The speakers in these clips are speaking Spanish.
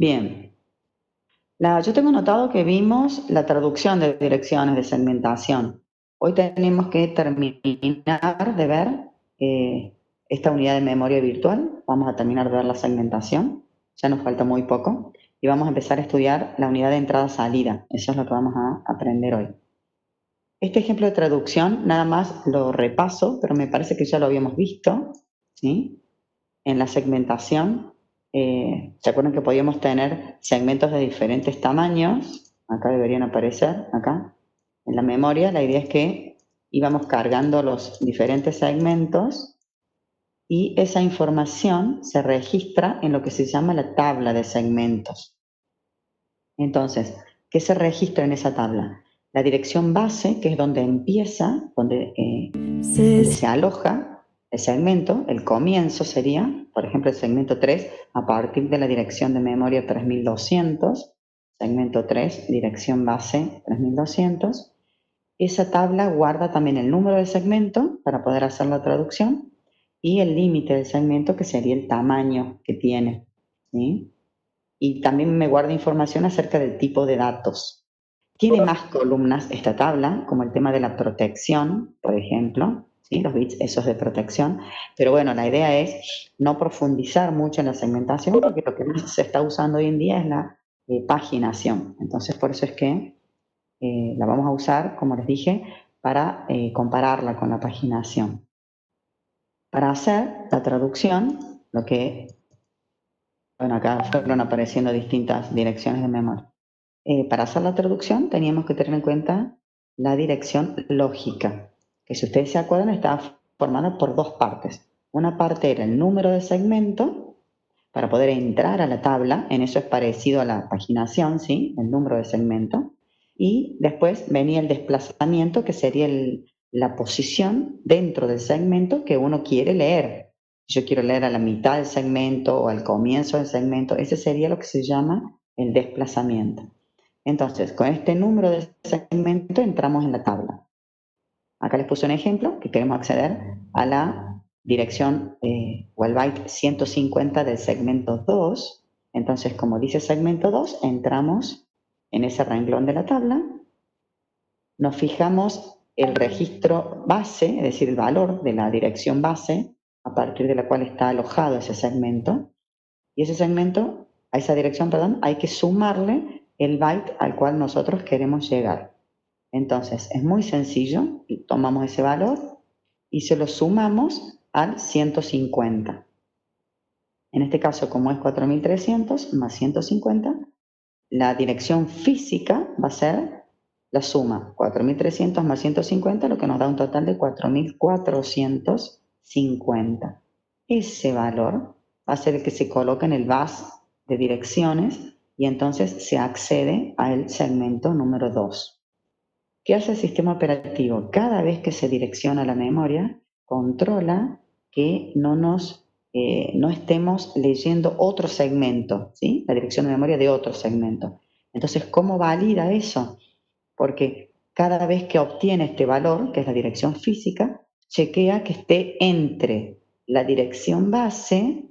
Bien. Yo tengo notado que vimos la traducción de direcciones de segmentación. Hoy tenemos que terminar de ver esta unidad de memoria virtual. Vamos a terminar de ver la segmentación. Ya nos falta muy poco. Y vamos a empezar a estudiar la unidad de entrada-salida. Eso es lo que vamos a aprender hoy. Este ejemplo de traducción, nada más lo repaso, pero me parece que ya lo habíamos visto, ¿sí? En la segmentación, ¿se acuerdan que podíamos tener segmentos de diferentes tamaños? Acá deberían aparecer, acá, en la memoria. La idea es que íbamos cargando los diferentes segmentos y esa información se registra en lo que se llama la tabla de segmentos. Entonces, ¿qué se registra en esa tabla? La dirección base, que es donde empieza, donde se aloja el segmento, el comienzo sería, por ejemplo, el segmento 3, a partir de la dirección de memoria 3200, segmento 3, dirección base 3200. Esa tabla guarda también el número del segmento para poder hacer la traducción y el límite del segmento, que sería el tamaño que tiene, ¿sí? Y también me guarda información acerca del tipo de datos. Tiene más columnas esta tabla, como el tema de la protección, por ejemplo, ¿sí? Los bits esos de protección. Pero bueno, la idea es no profundizar mucho en la segmentación, porque lo que más se está usando hoy en día es la paginación. Entonces, por eso es que la vamos a usar, como les dije, para compararla con la paginación. Para hacer la traducción, lo que, bueno, acá fueron apareciendo distintas direcciones de memoria. Para hacer la traducción teníamos que tener en cuenta la dirección lógica, que si ustedes se acuerdan estaba formada por dos partes. Una parte era el número de segmento, para poder entrar a la tabla, en eso es parecido a la paginación, ¿sí? El número de segmento. Y después venía el desplazamiento, que sería la posición dentro del segmento que uno quiere leer. Si yo quiero leer a la mitad del segmento o al comienzo del segmento, ese sería lo que se llama el desplazamiento. Entonces, con este número de segmento entramos en la tabla. Acá les puse un ejemplo, que queremos acceder a la dirección o el byte 150 del segmento 2. Entonces, como dice segmento 2, entramos en ese renglón de la tabla, nos fijamos el registro base, es decir, el valor de la dirección base, a partir de la cual está alojado ese segmento, y ese segmento, a esa dirección, perdón, hay que sumarle el byte al cual nosotros queremos llegar. Entonces, es muy sencillo, tomamos ese valor y se lo sumamos al 150. En este caso, como es 4300 más 150, la dirección física va a ser la suma 4300 más 150, lo que nos da un total de 4450. Ese valor va a ser el que se coloca en el bus de direcciones y entonces se accede al segmento número 2. ¿Qué hace el sistema operativo? Cada vez que se direcciona la memoria, controla que no estemos leyendo otro segmento, ¿sí? La dirección de memoria de otro segmento. Entonces, ¿cómo valida eso? Porque cada vez que obtiene este valor, que es la dirección física, chequea que esté entre la dirección base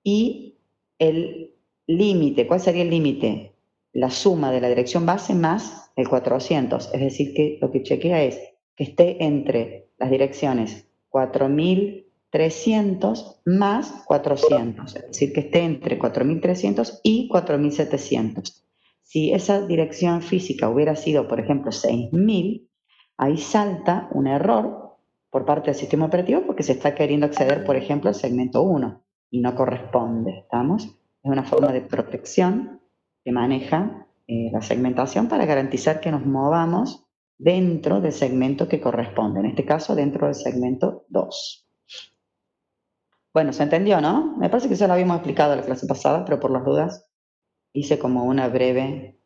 y el límite. ¿Cuál sería el límite? La suma de la dirección base más el 400. Es decir, que lo que chequea es que esté entre las direcciones 4300 más 400. Es decir, que esté entre 4300 y 4700. Si esa dirección física hubiera sido, por ejemplo, 6000, ahí salta un error por parte del sistema operativo porque se está queriendo acceder, por ejemplo, al segmento 1 y no corresponde, ¿estamos? Es una forma de protección que maneja la segmentación para garantizar que nos movamos dentro del segmento que corresponde, en este caso dentro del segmento 2. Bueno, ¿se entendió, no? Me parece que ya lo habíamos explicado la clase pasada, pero por las dudas hice como una breve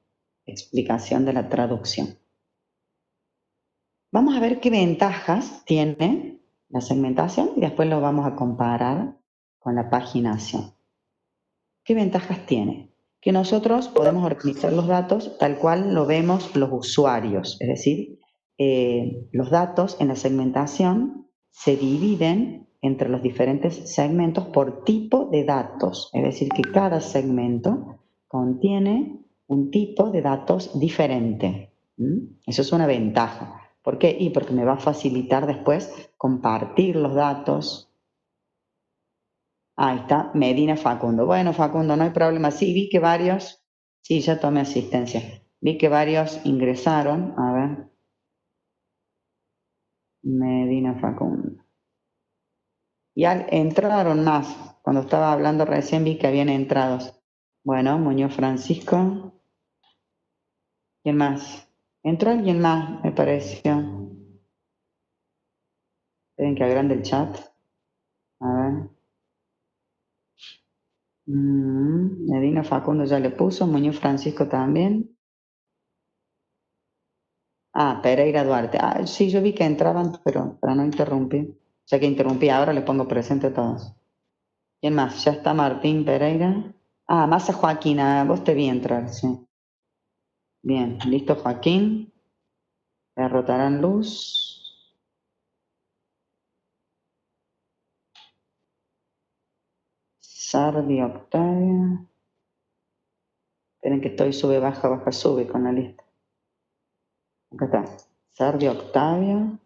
explicación de la traducción. Vamos a ver qué ventajas tiene la segmentación y después lo vamos a comparar con la paginación. ¿Qué ventajas tiene? Que nosotros podemos organizar los datos tal cual lo vemos los usuarios, es decir, los datos en la segmentación se dividen entre los diferentes segmentos por tipo de datos. Es decir, que cada segmento contiene un tipo de datos diferente. Eso es una ventaja. ¿Por qué? Y porque me va a facilitar después compartir los datos. Ahí está, Medina Facundo. Bueno, Facundo, no hay problema. Sí, vi que varios, sí, ya tomé asistencia. Vi que varios ingresaron. A ver, Medina Facundo. Y entraron más. Cuando estaba hablando recién vi que habían entrado. Bueno, Muñoz Francisco. ¿Quién más? Entró alguien más, me pareció. Esperen que agrande el chat. A ver. Medina Facundo ya le puso. Muñoz Francisco también. Ah, Pereira Duarte. Ah, sí, yo vi que entraban, pero para no interrumpir. Ya que interrumpí, ahora le pongo presente a todos. ¿Quién más? Ya está Martín Pereira. Ah, más a Joaquina. Vos te vi entrar, sí. Bien, listo, Joaquín. Derrotarán luz. Sardi Octavia. Esperen que estoy sube, baja, baja, sube con la lista. Acá está. Sardi Octavia.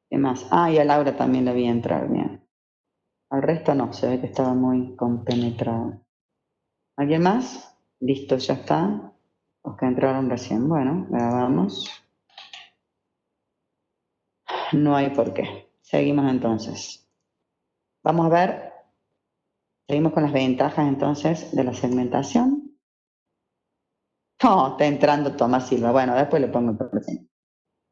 ¿Qué más? Ah, y a Laura también la vi entrar, bien. Al resto no, se ve que estaba muy compenetrado. ¿Alguien más? Listo, ya está. Los que entraron recién. Bueno, grabamos. No hay por qué. Seguimos entonces. Vamos a ver. Seguimos con las ventajas entonces de la segmentación. Oh, está entrando Tomás Silva. Bueno, después le pongo el presente.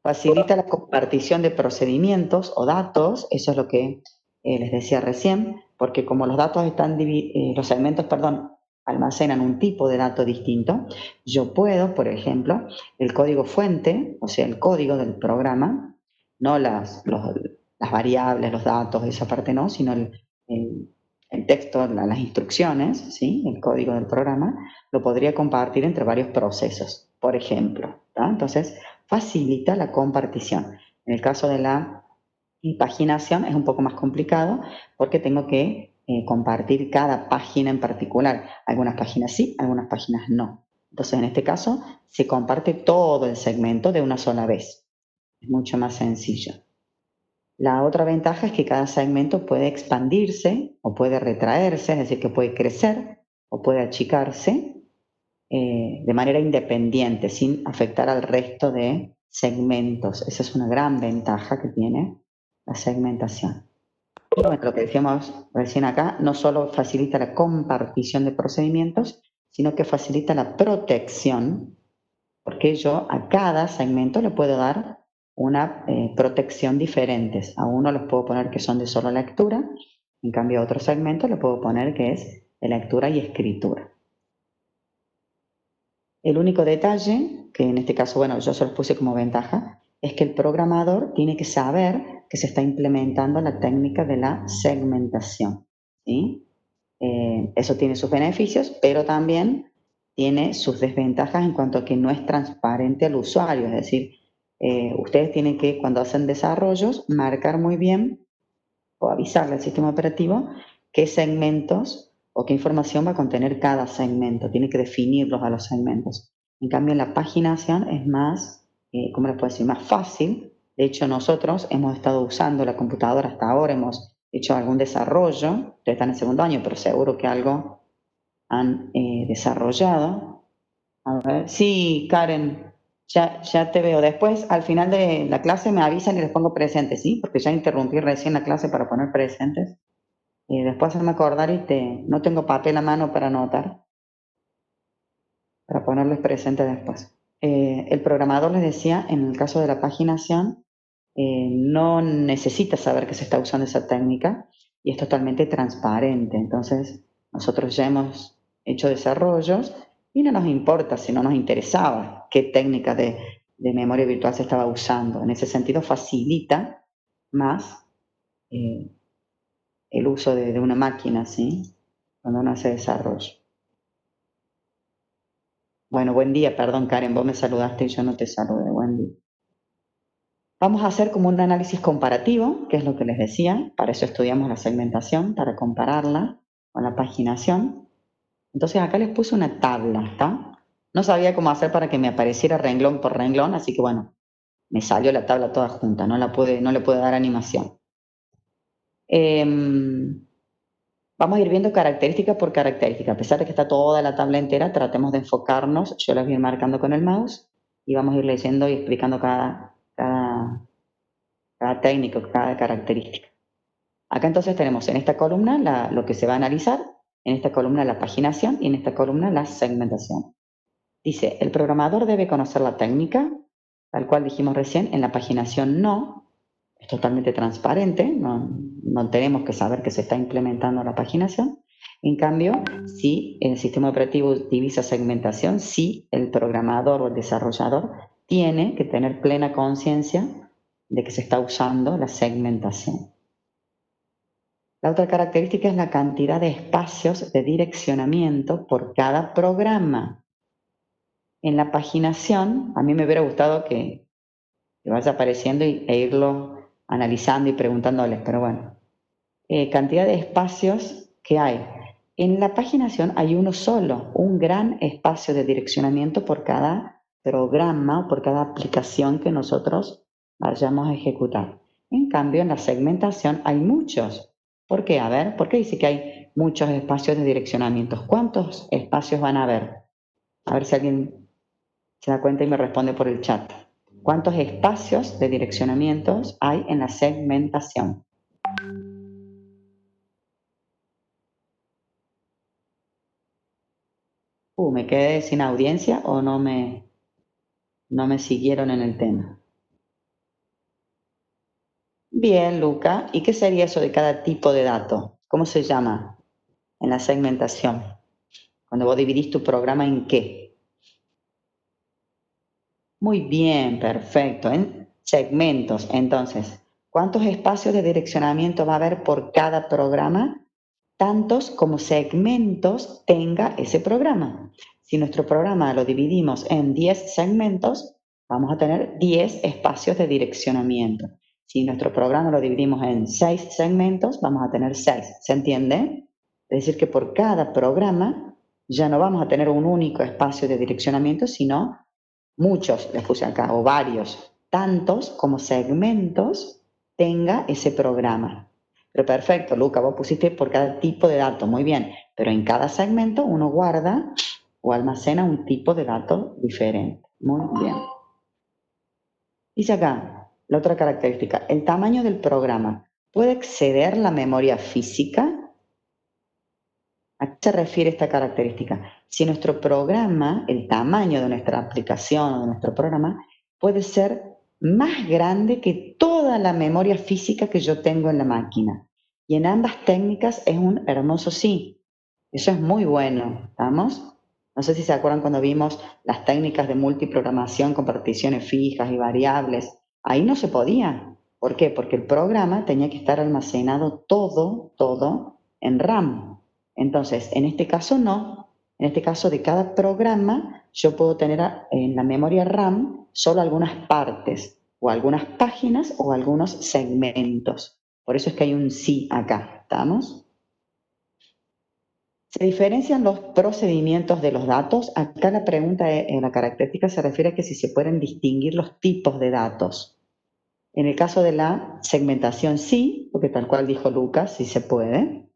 Facilita la compartición de procedimientos o datos, eso es lo que les decía recién, porque como los datos están los segmentos, perdón, almacenan un tipo de dato distinto, yo puedo, por ejemplo, el código fuente, o sea, el código del programa, no las variables, los datos, esa parte no, sino el texto, las instrucciones, ¿sí? El código del programa, lo podría compartir entre varios procesos, por ejemplo. ¿tá? Entonces, facilita la compartición. En el caso de la paginación es un poco más complicado porque tengo que compartir cada página en particular. Algunas páginas sí, algunas páginas no. Entonces, en este caso, se comparte todo el segmento de una sola vez. Es mucho más sencillo. La otra ventaja es que cada segmento puede expandirse o puede retraerse, es decir, que puede crecer o puede achicarse de manera independiente, sin afectar al resto de segmentos. Esa es una gran ventaja que tiene la segmentación. Y bueno, lo que decíamos recién acá, no solo facilita la compartición de procedimientos, sino que facilita la protección, porque yo a cada segmento le puedo dar una protección diferente. A uno les puedo poner que son de solo lectura, en cambio a otro segmento le puedo poner que es de lectura y escritura. El único detalle, que en este caso, bueno, yo se los puse como ventaja, es que el programador tiene que saber que se está implementando la técnica de la segmentación. ¿sí? Eso tiene sus beneficios, pero también tiene sus desventajas en cuanto a que no es transparente al usuario. Es decir, ustedes tienen que, cuando hacen desarrollos, marcar muy bien o avisarle al sistema operativo qué segmentos o qué información va a contener cada segmento. Tiene que definirlos a los segmentos. En cambio, en la paginación es más, ¿cómo les puedo decir? Más fácil. De hecho, nosotros hemos estado usando la computadora hasta ahora, hemos hecho algún desarrollo. Ustedes están en segundo año, pero seguro que algo han desarrollado. A ver, sí, Karen, ya te veo. Después, al final de la clase, me avisan y les pongo presentes, ¿sí? Porque ya interrumpí recién la clase para poner presentes. Después hacerme acordar no tengo papel a mano para anotar, para ponerles presentes después. El programador les decía, en el caso de la paginación, no necesita saber que se está usando esa técnica y es totalmente transparente. Entonces, nosotros ya hemos hecho desarrollos y no nos importa si no nos interesaba qué técnica de memoria virtual se estaba usando. En ese sentido, facilita más el uso de una máquina, ¿sí? Cuando uno hace desarrollo. Bueno, buen día, perdón Karen, vos me saludaste y yo no te saludé, buen día. Vamos a hacer como un análisis comparativo, que es lo que les decía, para eso estudiamos la segmentación, para compararla con la paginación. Entonces acá les puse una tabla, ¿está? No sabía cómo hacer para que me apareciera renglón por renglón, así que bueno, me salió la tabla toda junta, no le pude dar animación. Vamos a ir viendo característica por característica. A pesar de que está toda la tabla entera, tratemos de enfocarnos. Yo las voy a ir marcando con el mouse y vamos a ir leyendo y explicando cada técnico, cada característica. Acá entonces tenemos en esta columna lo que se va a analizar, en esta columna la paginación y en esta columna la segmentación. Dice, el programador debe conocer la técnica, tal cual dijimos recién, en la paginación no, es totalmente transparente, no tenemos que saber que se está implementando la paginación. En cambio, si el sistema operativo utiliza segmentación, sí el programador o el desarrollador tiene que tener plena conciencia de que se está usando la segmentación. La otra característica es la cantidad de espacios de direccionamiento por cada programa. En la paginación, a mí me hubiera gustado que vaya apareciendo e irlo analizando y preguntándoles, pero bueno. Cantidad de espacios que hay. En la paginación hay uno solo, un gran espacio de direccionamiento por cada programa o por cada aplicación que nosotros vayamos a ejecutar. En cambio, en la segmentación hay muchos. ¿Por qué? A ver, ¿por qué dice que hay muchos espacios de direccionamiento? ¿Cuántos espacios van a haber? A ver si alguien se da cuenta y me responde por el chat. ¿Cuántos espacios de direccionamientos hay en la segmentación? ¿Me quedé sin audiencia o no me siguieron en el tema? Bien, Luca. ¿Y qué sería eso de cada tipo de dato? ¿Cómo se llama en la segmentación? Cuando vos dividís tu programa en qué. Muy bien, perfecto. En segmentos. Entonces, ¿cuántos espacios de direccionamiento va a haber por cada programa? Tantos como segmentos tenga ese programa. Si nuestro programa lo dividimos en 10 segmentos, vamos a tener 10 espacios de direccionamiento. Si nuestro programa lo dividimos en 6 segmentos, vamos a tener 6. ¿Se entiende? Es decir, que por cada programa ya no vamos a tener un único espacio de direccionamiento, sino muchos, les puse acá, o varios, tantos como segmentos tenga ese programa. Pero perfecto, Luca, vos pusiste por cada tipo de dato, muy bien, pero en cada segmento uno guarda o almacena un tipo de dato diferente. Muy bien. Dice acá, la otra característica, el tamaño del programa puede exceder la memoria física. ¿A qué se refiere esta característica? Si nuestro programa, el tamaño de nuestra aplicación o de nuestro programa, puede ser más grande que toda la memoria física que yo tengo en la máquina. Y en ambas técnicas es un hermoso sí. Eso es muy bueno, ¿estamos? No sé si se acuerdan cuando vimos las técnicas de multiprogramación con particiones fijas y variables. Ahí no se podía. ¿Por qué? Porque el programa tenía que estar almacenado todo en RAM. Entonces, en este caso no. En este caso de cada programa yo puedo tener en la memoria RAM solo algunas partes o algunas páginas o algunos segmentos. Por eso es que hay un sí acá, ¿estamos? Se diferencian los procedimientos de los datos. Acá la pregunta, en la característica se refiere a que si se pueden distinguir los tipos de datos. En el caso de la segmentación sí, porque tal cual dijo Lucas, sí se puede.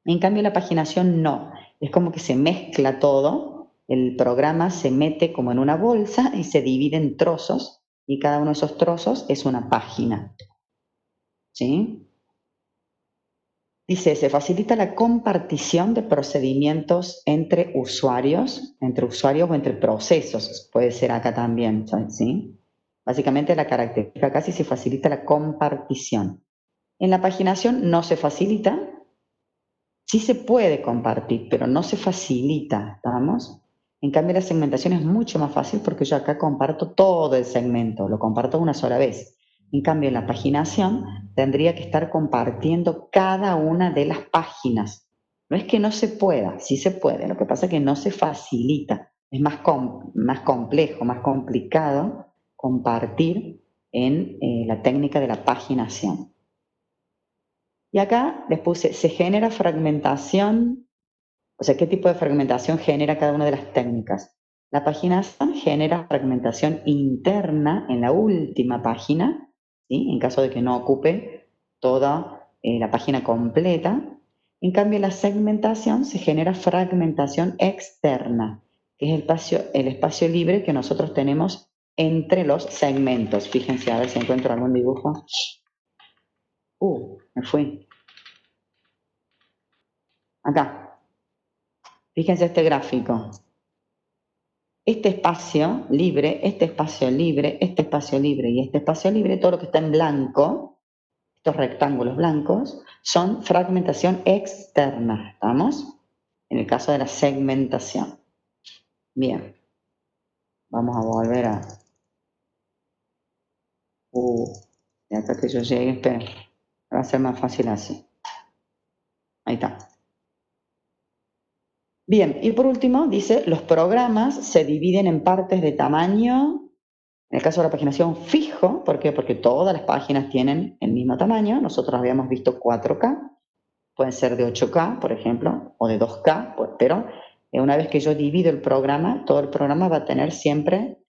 En cambio, la paginación no. Es como que se mezcla todo, el programa se mete como en una bolsa y se divide en trozos, y cada uno de esos trozos es una página. ¿Sí? Dice, se facilita la compartición de procedimientos entre usuarios o entre procesos, puede ser acá también, ¿sí? Básicamente la característica casi se facilita la compartición. En la paginación no se facilita, sí se puede compartir, pero no se facilita, ¿estamos? En cambio, la segmentación es mucho más fácil porque yo acá comparto todo el segmento, lo comparto una sola vez. En cambio, en la paginación tendría que estar compartiendo cada una de las páginas. No es que no se pueda, sí se puede, lo que pasa es que no se facilita. Es más complejo, más complicado compartir en la técnica de la paginación. Y acá les puse, se genera fragmentación, o sea, ¿qué tipo de fragmentación genera cada una de las técnicas? La paginación genera fragmentación interna en la última página, ¿sí? En caso de que no ocupe toda la página completa. En cambio, la segmentación se genera fragmentación externa, que es el espacio libre que nosotros tenemos entre los segmentos. Fíjense, a ver si encuentro algún dibujo. Me fui. Acá. Fíjense este gráfico. Este espacio libre, este espacio libre, este espacio libre y este espacio libre, todo lo que está en blanco, estos rectángulos blancos, son fragmentación externa, ¿estamos? En el caso de la segmentación. Bien. Vamos a volver a... de acá que yo llegue, espera. Va a ser más fácil así. Ahí está. Bien, y por último dice, los programas se dividen en partes de tamaño, en el caso de la paginación fijo, ¿por qué? Porque todas las páginas tienen el mismo tamaño, nosotros habíamos visto 4K, pueden ser de 8K, por ejemplo, o de 2K, pues, pero una vez que yo divido el programa, todo el programa va a tener siempre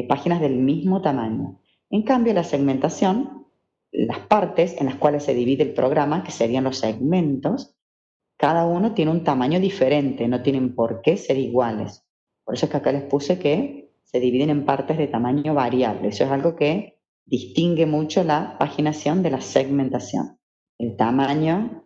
páginas del mismo tamaño. En cambio, la segmentación, las partes en las cuales se divide el programa, que serían los segmentos, cada uno tiene un tamaño diferente, no tienen por qué ser iguales. Por eso es que acá les puse que se dividen en partes de tamaño variable. Eso es algo que distingue mucho la paginación de la segmentación. El tamaño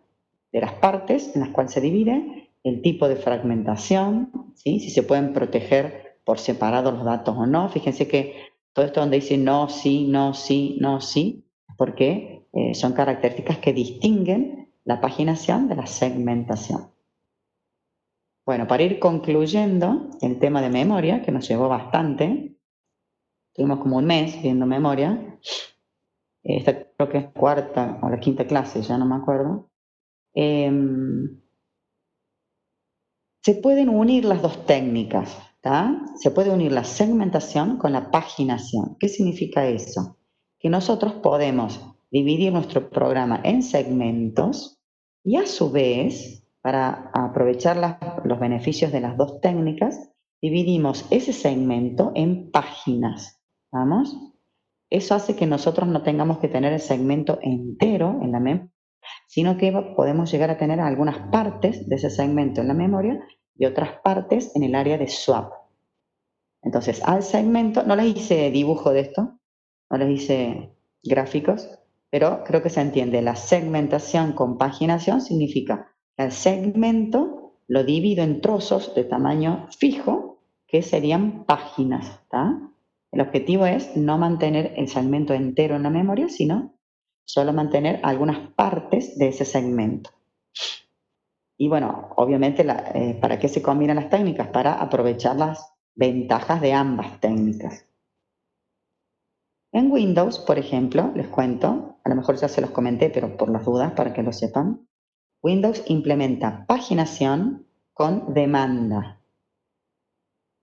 de las partes en las cuales se divide, el tipo de fragmentación, ¿sí? Si se pueden proteger por separado los datos o no. Fíjense que todo esto donde dice no, sí, no, sí, no, sí, porque son características que distinguen la paginación de la segmentación. Bueno, para ir concluyendo el tema de memoria, que nos llevó bastante, tuvimos como un mes viendo memoria, esta creo que es cuarta o la quinta clase, ya no me acuerdo. Se pueden unir las dos técnicas, ¿tá? Se puede unir la segmentación con la paginación. ¿Qué significa eso? Que nosotros podemos dividir nuestro programa en segmentos y a su vez, para aprovechar los beneficios de las dos técnicas, dividimos ese segmento en páginas. ¿Vamos? Eso hace que nosotros no tengamos que tener el segmento entero en la memoria, sino que podemos llegar a tener algunas partes de ese segmento en la memoria y otras partes en el área de swap. Entonces, al segmento, no les hice dibujo de esto, no les hice gráficos, pero creo que se entiende. La segmentación con paginación significa que al segmento lo divido en trozos de tamaño fijo, que serían páginas, ¿tá? El objetivo es no mantener el segmento entero en la memoria, sino solo mantener algunas partes de ese segmento. Y bueno, obviamente, ¿para qué se combinan las técnicas? Para aprovechar las ventajas de ambas técnicas. En Windows, por ejemplo, les cuento, a lo mejor ya se los comenté, pero por las dudas, para que lo sepan, Windows implementa paginación con demanda.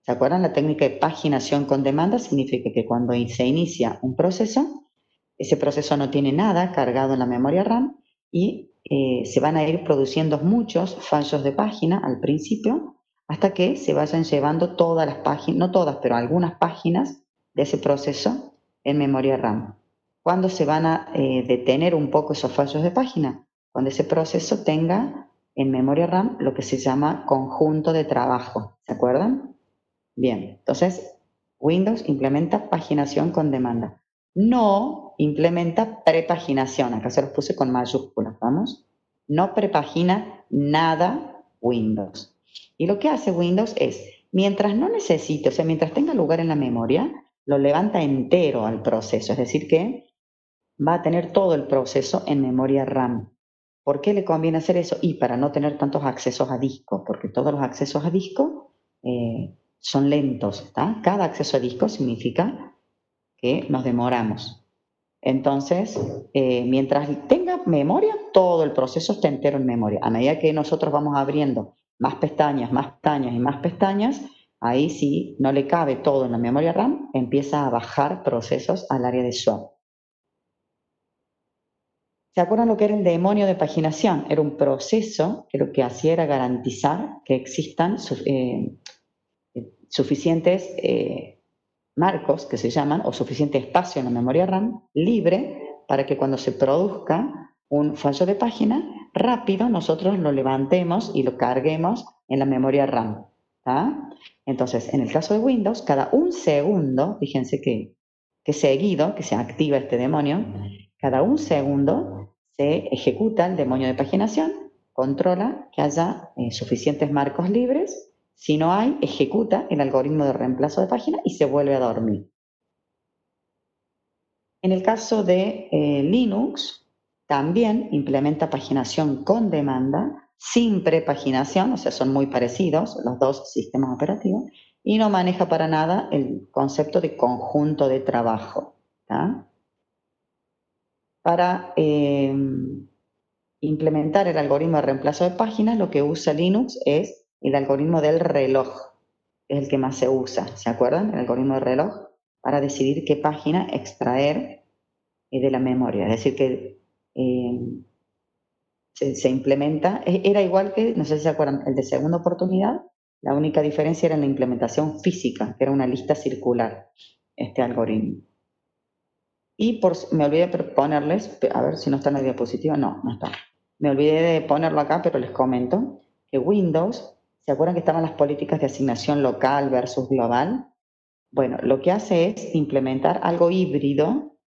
¿Se acuerdan? La técnica de paginación con demanda significa que cuando se inicia un proceso, ese proceso no tiene nada cargado en la memoria RAM y se van a ir produciendo muchos fallos de página al principio hasta que se vayan llevando todas las páginas, no todas, pero algunas páginas de ese proceso en memoria RAM. ¿Cuándo se van a detener un poco esos fallos de página? Cuando ese proceso tenga en memoria RAM lo que se llama conjunto de trabajo. ¿Se acuerdan? Bien, entonces Windows implementa paginación con demanda. No implementa prepaginación, acá se los puse con mayúsculas, ¿vamos? No prepagina nada Windows. Y lo que hace Windows es, mientras no necesite, o sea, mientras tenga lugar en la memoria, lo levanta entero al proceso, es decir que va a tener todo el proceso en memoria RAM. ¿Por qué le conviene hacer eso? Y para no tener tantos accesos a disco, porque todos los accesos a disco son lentos, ¿está? Cada acceso a disco significa que nos demoramos. Entonces, mientras tenga memoria, todo el proceso está entero en memoria. A medida que nosotros vamos abriendo más pestañas y más pestañas, ahí sí no le cabe todo en la memoria RAM, empieza a bajar procesos al área de swap. ¿Se acuerdan lo que era el demonio de paginación? Era un proceso que lo que hacía era garantizar que existan suficientes marcos, que se llaman, o suficiente espacio en la memoria RAM libre para que cuando se produzca un fallo de página, rápido nosotros lo levantemos y lo carguemos en la memoria RAM. ¿Tá? Entonces, en el caso de Windows, cada un segundo, fíjense que seguido, que se activa este demonio, cada un segundo se ejecuta el demonio de paginación, controla que haya suficientes marcos libres. Si no hay, ejecuta el algoritmo de reemplazo de página y se vuelve a dormir. En el caso de Linux, también implementa paginación con demanda, sin prepaginación, o sea, son muy parecidos los dos sistemas operativos, y no maneja para nada el concepto de conjunto de trabajo. ¿Tá? Para implementar el algoritmo de reemplazo de páginas, lo que usa Linux es el algoritmo del reloj, es el que más se usa, ¿se acuerdan? El algoritmo del reloj, para decidir qué página extraer de la memoria. Es decir, que se implementa, era igual que, no sé si se acuerdan, el de segunda oportunidad, la única diferencia era en la implementación física, que era una lista circular, este algoritmo. Y me olvidé de ponerles, a ver si no está en la diapositiva, no, no está. Me olvidé de ponerlo acá, pero les comento que Windows, ¿se acuerdan que estaban las políticas de asignación local versus global? Bueno, lo que hace es implementar algo híbrido,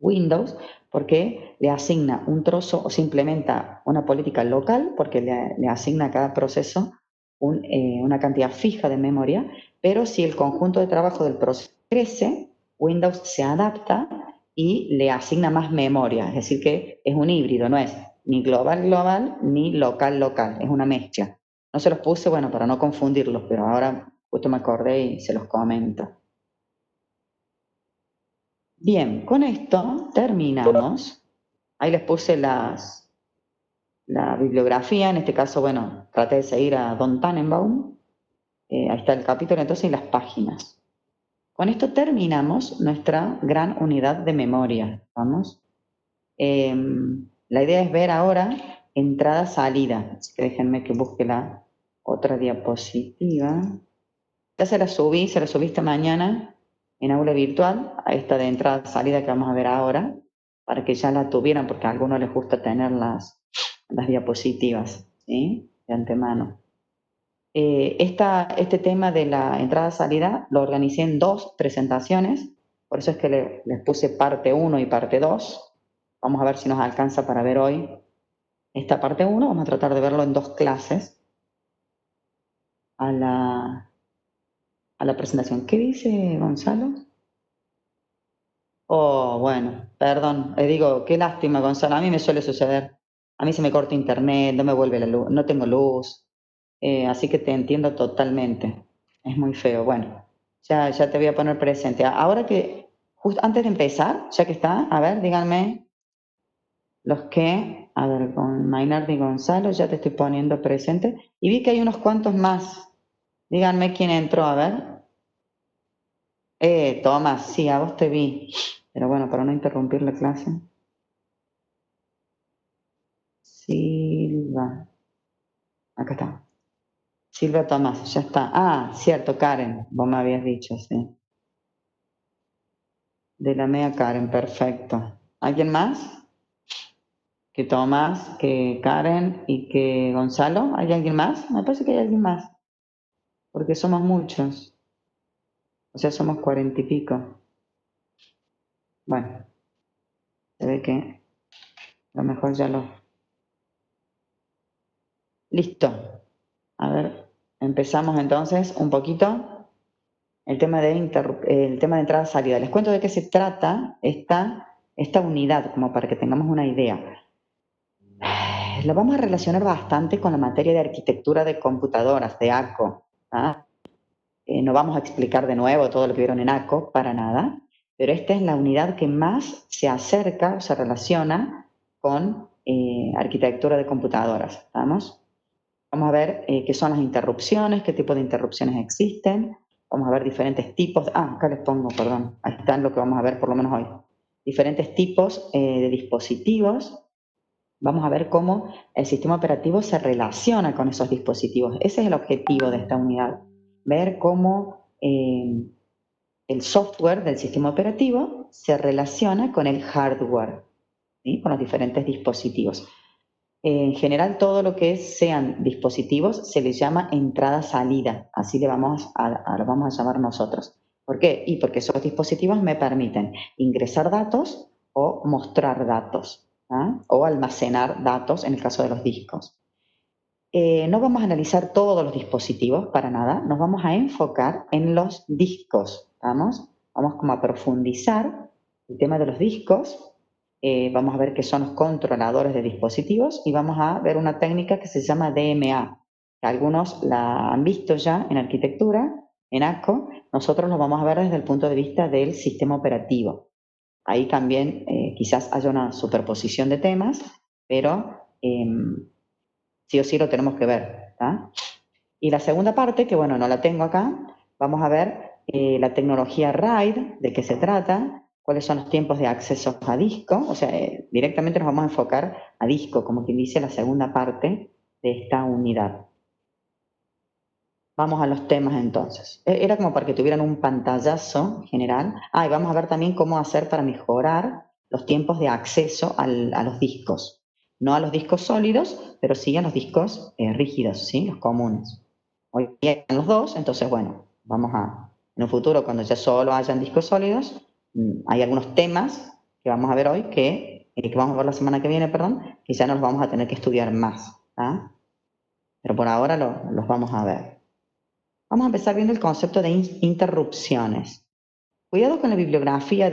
Windows, porque le asigna un trozo o se implementa una política local, porque le asigna a cada proceso una cantidad fija de memoria, pero si el conjunto de trabajo del proceso crece, Windows se adapta y le asigna más memoria, es decir que es un híbrido, no es ni global global ni local local, es una mezcla. No se los puse, bueno, para no confundirlos, pero ahora justo me acordé y se los comento. Bien, con esto terminamos. Ahí les puse la bibliografía, en este caso, bueno, traté de seguir a Don Tannenbaum. Ahí está el capítulo, entonces, y las páginas. Con esto terminamos nuestra gran unidad de memoria. ¿Vamos? La idea es ver ahora entrada-salida. Así que déjenme que busque la otra diapositiva. Ya se la subí esta mañana en aula virtual, a esta de entrada-salida que vamos a ver ahora, para que ya la tuvieran, porque a algunos les gusta tener las diapositivas, ¿sí? De antemano. Este tema de la entrada-salida lo organicé en 2 presentaciones, por eso es que les puse parte 1 y parte 2. Vamos a ver si nos alcanza para ver hoy esta parte 1. Vamos a tratar de verlo en 2 clases a la presentación. ¿Qué dice Gonzalo? Oh, bueno, perdón. Digo, qué lástima, Gonzalo. A mí me suele suceder. A mí se me corta internet, no me vuelve la luz, no tengo luz. Así que te entiendo totalmente. Es muy feo. Bueno, ya te voy a poner presente. Ahora que, justo antes de empezar, ya que está, a ver, díganme los que, a ver, con Maynard y Gonzalo, ya te estoy poniendo presente. Y vi que hay unos cuantos más. Díganme quién entró, a ver. Tomás, sí, a vos te vi. Pero bueno, para no interrumpir la clase. Silva. Acá está. Silvia Tomás, ya está. Ah, cierto, Karen, vos me habías dicho, sí. De la media Karen, perfecto. ¿Alguien más? Que Tomás, que Karen y que Gonzalo. ¿Hay alguien más? Me parece que hay alguien más. Porque somos muchos. O sea, somos 40 y pico. Bueno, se ve que a lo mejor ya lo... Listo. A ver, empezamos entonces un poquito el tema de entrada-salida. Les cuento de qué se trata esta unidad, como para que tengamos una idea. Lo vamos a relacionar bastante con la materia de arquitectura de computadoras, de ACO. ¿Ah? No vamos a explicar de nuevo todo lo que vieron en ACO, para nada, pero esta es la unidad que más se acerca o se relaciona con arquitectura de computadoras. ¿Estamos? Vamos a ver qué son las interrupciones, qué tipo de interrupciones existen. Vamos a ver diferentes tipos. Acá les pongo, perdón. Ahí está lo que vamos a ver por lo menos hoy. Diferentes tipos de dispositivos vamos a ver cómo el sistema operativo se relaciona con esos dispositivos. Ese es el objetivo de esta unidad, ver cómo el software del sistema operativo se relaciona con el hardware, ¿sí? Con los diferentes dispositivos. En general, todo lo que sean dispositivos se les llama entrada-salida, así lo vamos a llamar nosotros. ¿Por qué? Y porque esos dispositivos me permiten ingresar datos o mostrar datos, ¿ah? O almacenar datos en el caso de los discos. No vamos a analizar todos los dispositivos para nada, nos vamos a enfocar en los discos, ¿vamos? Vamos como a profundizar el tema de los discos, vamos a ver qué son los controladores de dispositivos y vamos a ver una técnica que se llama DMA, que algunos la han visto ya en arquitectura, en ACO, nosotros lo vamos a ver desde el punto de vista del sistema operativo. Ahí también quizás haya una superposición de temas, pero sí o sí lo tenemos que ver, ¿tá? Y la segunda parte, que bueno, no la tengo acá, vamos a ver la tecnología RAID, de qué se trata, cuáles son los tiempos de acceso a disco, o sea, directamente nos vamos a enfocar a disco, como quien dice, la segunda parte de esta unidad. Vamos a los temas entonces. Era como para que tuvieran un pantallazo general. Y vamos a ver también cómo hacer para mejorar los tiempos de acceso a los discos. No a los discos sólidos, pero sí a los discos rígidos, ¿sí? Los comunes. Hoy día están los dos, entonces bueno, en un futuro cuando ya solo hayan discos sólidos, hay algunos temas que vamos a ver hoy que vamos a ver la semana que viene, perdón, que ya no los vamos a tener que estudiar más, ¿tá? Pero por ahora los vamos a ver. Vamos a empezar viendo el concepto de interrupciones. Cuidado con la bibliografía a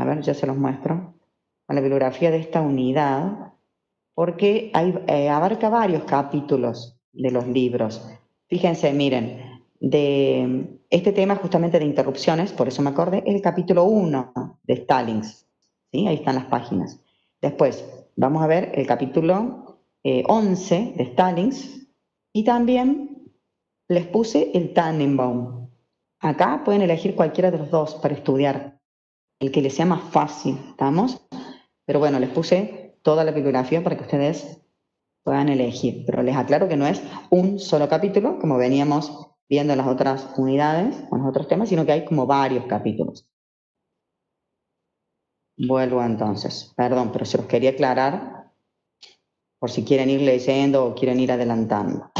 ver, ya se los muestro, con la bibliografía de esta unidad, porque abarca varios capítulos de los libros. Fíjense, miren, de este tema justamente de interrupciones, por eso me acordé, el capítulo 1 de Stallings, ¿sí? Ahí están las páginas. Después, vamos a ver el capítulo 11 de Stallings y también les puse el Tannenbaum. Acá pueden elegir cualquiera de los dos para estudiar, el que les sea más fácil, ¿estamos? Pero bueno, les puse toda la bibliografía para que ustedes puedan elegir. Pero les aclaro que no es un solo capítulo, como veníamos viendo en las otras unidades o en los otros temas, sino que hay como varios capítulos. Vuelvo entonces, perdón, pero se los quería aclarar por si quieren ir leyendo o quieren ir adelantando.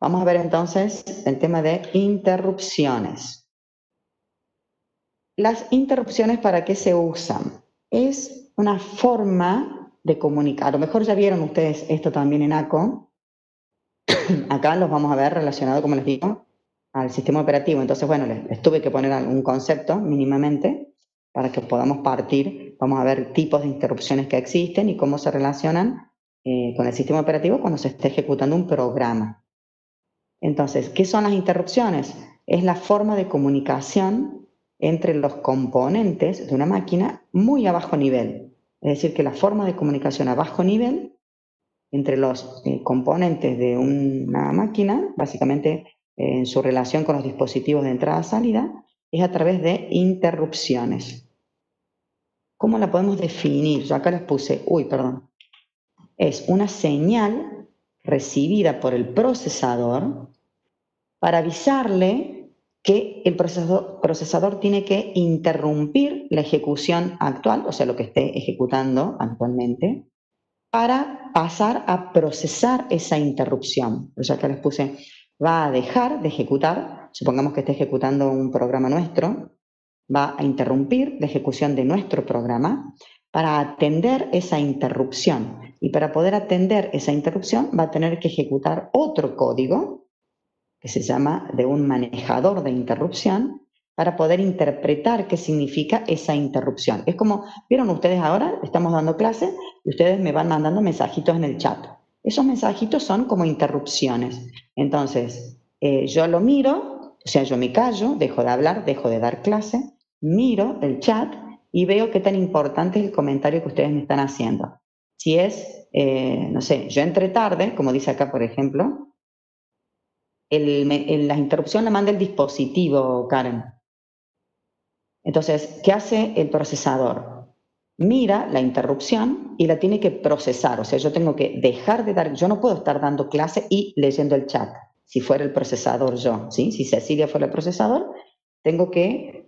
Vamos a ver entonces el tema de interrupciones. Las interrupciones, ¿para qué se usan? Es una forma de comunicar. A lo mejor ya vieron ustedes esto también en ACO. Acá los vamos a ver relacionado, como les digo, al sistema operativo. Entonces, bueno, les tuve que poner algún concepto mínimamente para que podamos partir. Vamos a ver tipos de interrupciones que existen y cómo se relacionan con el sistema operativo cuando se esté ejecutando un programa. Entonces, ¿qué son las interrupciones? Es la forma de comunicación entre los componentes de una máquina muy a bajo nivel. Es decir, que la forma de comunicación a bajo nivel entre los componentes de una máquina, básicamente en su relación con los dispositivos de entrada-salida, es a través de interrupciones. ¿Cómo la podemos definir? Yo acá les puse, es una señal recibida por el procesador para avisarle que el procesador tiene que interrumpir la ejecución actual, o sea, lo que esté ejecutando actualmente, para pasar a procesar esa interrupción. Por eso acá les puse, va a dejar de ejecutar, supongamos que esté ejecutando un programa nuestro, va a interrumpir la ejecución de nuestro programa para atender esa interrupción. Y para poder atender esa interrupción va a tener que ejecutar otro código que se llama de un manejador de interrupción, para poder interpretar qué significa esa interrupción. Es como, ¿vieron ustedes ahora? Estamos dando clase y ustedes me van mandando mensajitos en el chat. Esos mensajitos son como interrupciones. Entonces, yo lo miro, o sea, yo me callo, dejo de hablar, dejo de dar clase, miro el chat y veo qué tan importante es el comentario que ustedes me están haciendo. Si es, no sé, yo entré tarde, como dice acá, por ejemplo, la interrupción la manda el dispositivo, Karen. Entonces, ¿qué hace el procesador? mira la interrupción y la tiene que procesar. O sea, yo tengo que dejar de dar, yo no puedo estar dando clase y leyendo el chat, si fuera el procesador yo, ¿sí? Si Cecilia fuera el procesador,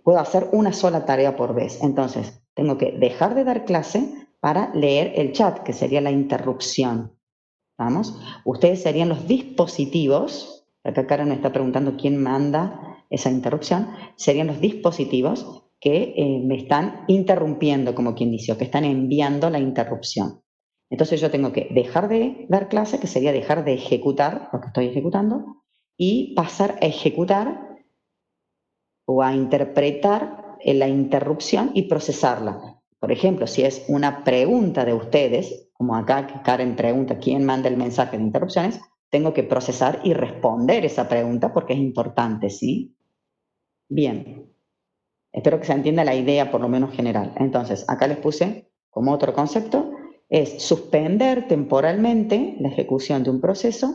puedo hacer una sola tarea por vez. Entonces, tengo que dejar de dar clase para leer el chat, que sería la interrupción. ¿Vamos? Ustedes serían los dispositivos, acá Karen me está preguntando quién manda esa interrupción, serían los dispositivos que me están interrumpiendo, como quien dice, o que están enviando la interrupción. Entonces yo tengo que dejar de dar clase, que sería dejar de ejecutar lo que estoy ejecutando, y pasar a ejecutar o a interpretar la interrupción y procesarla. Por ejemplo, si es una pregunta de ustedes, como acá que Karen pregunta quién manda el mensaje de interrupciones, tengo que procesar y responder esa pregunta porque es importante, ¿sí? Bien, espero que se entienda la idea por lo menos general. Entonces, acá les puse como otro concepto, es suspender temporalmente la ejecución de un proceso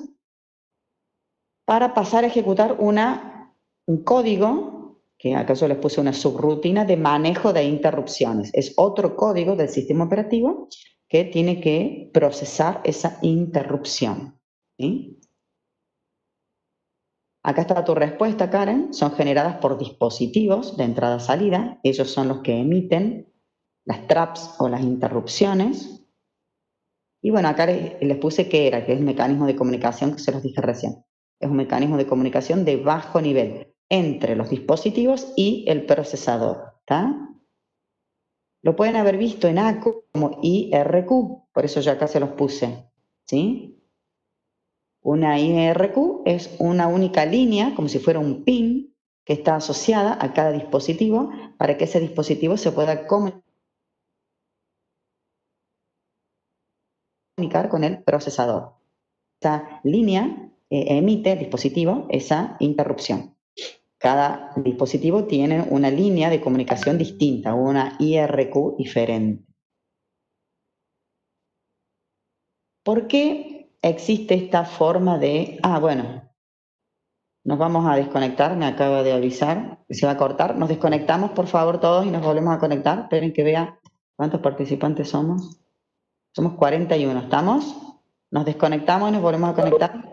para pasar a ejecutar un código, que acaso les puse una subrutina de manejo de interrupciones. Es otro código del sistema operativo que tiene que procesar esa interrupción. ¿Sí? Acá está tu respuesta, Karen. Son generadas por dispositivos de entrada-salida. Ellos son los que emiten las traps o las interrupciones. Y bueno, acá les puse qué era, que es el mecanismo de comunicación que se los dije recién. Es un mecanismo de comunicación de bajo nivel entre los dispositivos y el procesador. ¿Está? Lo pueden haber visto en ACU como IRQ, por eso yo acá se los puse. ¿Sí? Una IRQ es una única línea, como si fuera un pin, que está asociada a cada dispositivo para que ese dispositivo se pueda comunicar con el procesador. Esta línea emite el dispositivo esa interrupción. Cada dispositivo tiene una línea de comunicación distinta, una IRQ diferente. ¿Por qué existe esta forma de... bueno, nos vamos a desconectar, me acaba de avisar, se va a cortar. Nos desconectamos, por favor, todos y nos volvemos a conectar. Esperen que vea cuántos participantes somos. Somos 41, ¿estamos? Nos desconectamos y nos volvemos a conectar.